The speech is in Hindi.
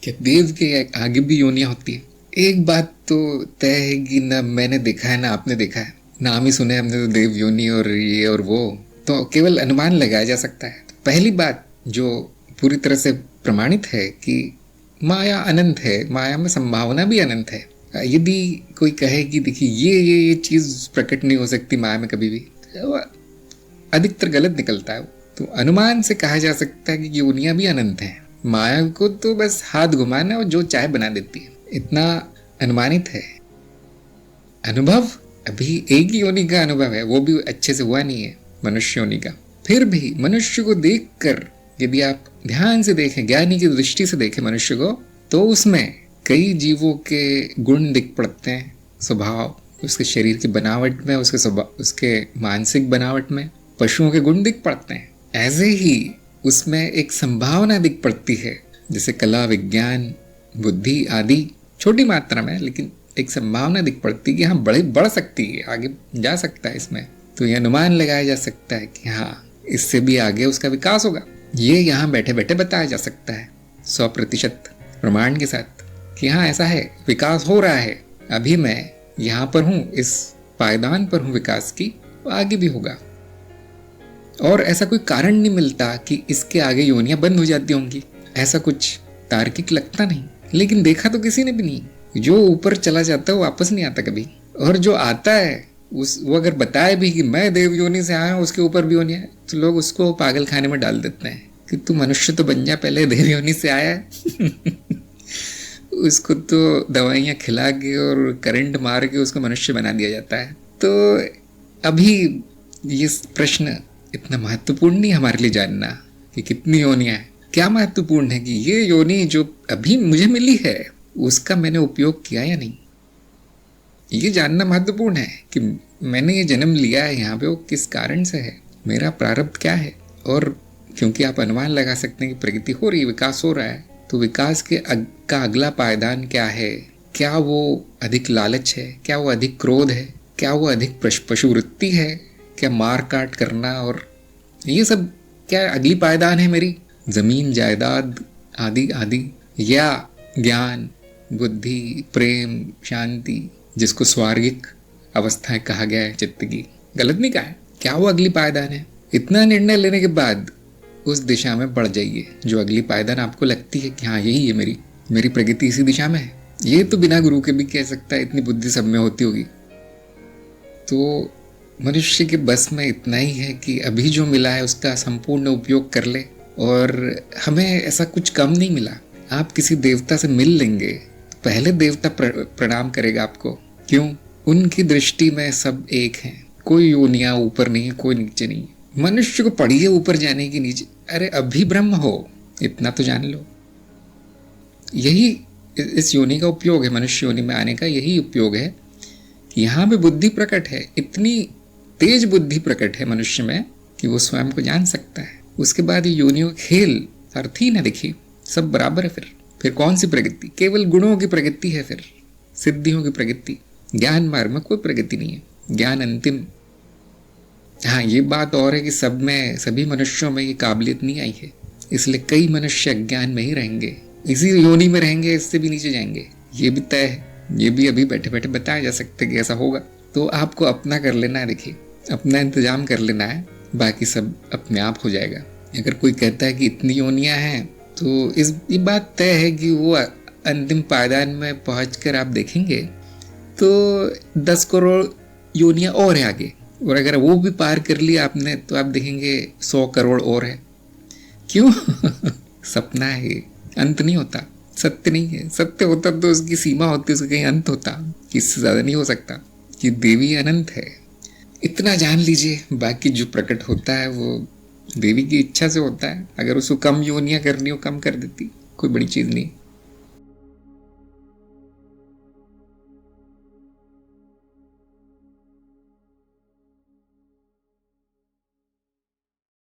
क्या देव के आगे भी योनियां होती है? एक बात तो तय है कि ना मैंने देखा है ना आपने देखा है, नाम ही सुने हमने तो देव योनि और ये और वो, तो केवल अनुमान लगाया जा सकता है। तो पहली बात जो पूरी तरह से प्रमाणित है कि माया अनंत है, माया में संभावना भी अनंत है। यदि कोई कहे कि देखिए ये चीज प्रकट नहीं हो सकती माया में कभी भी, तो अधिकतर गलत निकलता है। तो अनुमान से कहा जा सकता है कि योनियां भी अनंत हैं, माया को तो बस हाथ घुमाना और जो चाहे बना देती है, इतना अनुमानित है। अनुभव अभी एक ही योनि का अनुभव है, वो भी अच्छे से हुआ नहीं है, मनुष्य योनि का। फिर भी मनुष्य को देखकर यदि आप ध्यान से देखें, ज्ञानी की दृष्टि से देखें मनुष्य को, तो उसमें कई जीवों के गुण दिख पड़ते हैं, स्वभाव, उसके शरीर की बनावट में, उसके स्वभाव, उसके मानसिक बनावट में पशुओं के गुण दिख पड़ते हैं। ऐसे ही उसमें एक संभावना दिख पड़ती है, जैसे कला, विज्ञान, बुद्धि आदि, छोटी मात्रा में, लेकिन एक संभावना दिख पड़ती है कि हाँ बढ़ सकती है, आगे जा सकता है इसमें। तो यह अनुमान लगाया जा सकता है कि हाँ इससे भी आगे उसका विकास होगा। ये यहाँ बैठे बैठे बताया जा सकता है 100% प्रमाण के साथ कि हाँ ऐसा है, विकास हो रहा है, अभी मैं यहाँ पर हूँ, इस पायदान पर हूँ विकास की, तो आगे भी होगा। और ऐसा कोई कारण नहीं मिलता कि इसके आगे योनियां बंद हो जाती होंगी, ऐसा कुछ तार्किक लगता नहीं। लेकिन देखा तो किसी ने भी नहीं, जो ऊपर चला जाता है वो वापस नहीं आता कभी, और जो आता है वो अगर बताए भी कि मैं देव योनि से आया हूँ, उसके ऊपर भी योनि है, तो लोग उसको पागल खाने में डाल देते हैं कि तू मनुष्य तो बन जा, पहले देव योनि से आया है। उसको तो दवाइयाँ खिला के और करंट मार के उसको मनुष्य बना दिया जाता है। तो अभी ये प्रश्न इतना महत्वपूर्ण नहीं हमारे लिए जानना कि कितनी योनियां हैं। क्या महत्वपूर्ण है कि ये योनि जो अभी मुझे मिली है उसका मैंने उपयोग किया या नहीं, ये जानना महत्वपूर्ण है कि मैंने ये जन्म लिया है यहाँ पे, वो किस कारण से है, मेरा प्रारब्ध क्या है। और क्योंकि आप अनुमान लगा सकते हैं कि प्रगति हो रही है, विकास हो रहा है, तो विकास का अगला पायदान क्या है, क्या वो अधिक लालच है, क्या वो अधिक क्रोध है, क्या वो अधिक पशुवृत्ति है, क्या मार काट करना, और ये सब क्या अगली पायदान है मेरी, जमीन जायदाद आदि आदि, या ज्ञान, बुद्धि, प्रेम, शांति, जिसको स्वार्गिक अवस्थाएं कहा गया है चित्त की, गलत नहीं कहा है, क्या वो अगली पायदान है। इतना निर्णय लेने के बाद उस दिशा में बढ़ जाइए जो अगली पायदान आपको लगती है कि हाँ यही है मेरी प्रगति इसी दिशा में है। ये तो बिना गुरु के भी कह सकता है, इतनी बुद्धि सब में होती होगी। तो मनुष्य के बस में इतना ही है कि अभी जो मिला है उसका संपूर्ण उपयोग कर ले, और हमें ऐसा कुछ कम नहीं मिला। आप किसी देवता से मिल लेंगे तो पहले देवता प्रणाम करेगा आपको, क्यों? उनकी दृष्टि में सब एक हैं, कोई योनियां ऊपर नहीं है, कोई नीचे नहीं है। मनुष्य को पढ़िए ऊपर जाने की नीचे, अरे अभी ब्रह्म हो, इतना तो जान लो। यही इस योनि का उपयोग है, मनुष्य योनि में आने का यही उपयोग है कि यहाँ पे बुद्धि प्रकट है, इतनी तेज बुद्धि प्रकट है मनुष्य में कि वो स्वयं को जान सकता है। उसके बाद ये योनियों का खेल अर्थ ही ना, देखिए सब बराबर है। फिर कौन सी प्रगति? केवल गुणों की प्रगति है, फिर सिद्धियों की प्रगति। ज्ञान मार्ग में कोई प्रगति नहीं है, ज्ञान अंतिम। हाँ ये बात और है कि सभी मनुष्यों में ये काबिलियत नहीं आई है, इसलिए कई मनुष्य अज्ञान में ही रहेंगे, इसी योनि में रहेंगे, इससे भी नीचे जाएंगे, ये भी तय है। ये भी अभी बैठे बैठे बताया जा सकता है कि ऐसा होगा। तो आपको अपना कर लेना है, देखिए अपना इंतजाम कर लेना है, बाकी सब अपने आप हो जाएगा। अगर कोई कहता है कि इतनी योनियां हैं, तो ये बात तय है कि वो अंतिम पायदान में पहुंचकर आप देखेंगे तो 10 करोड़ योनियां और है आगे, और अगर वो भी पार कर लिया आपने तो आप देखेंगे 100 करोड़ और है। क्यों? सपना है ये, अंत नहीं होता, सत्य नहीं है। सत्य होता तो उसकी सीमा होती, उसका कहीं अंत होता, इससे ज्यादा नहीं हो सकता। कि देवी अनंत है, इतना जान लीजिए। बाकी जो प्रकट होता है वो देवी की इच्छा से होता है। अगर उसको कम योनियां करनी हो, कम कर देती, कोई बड़ी चीज नहीं।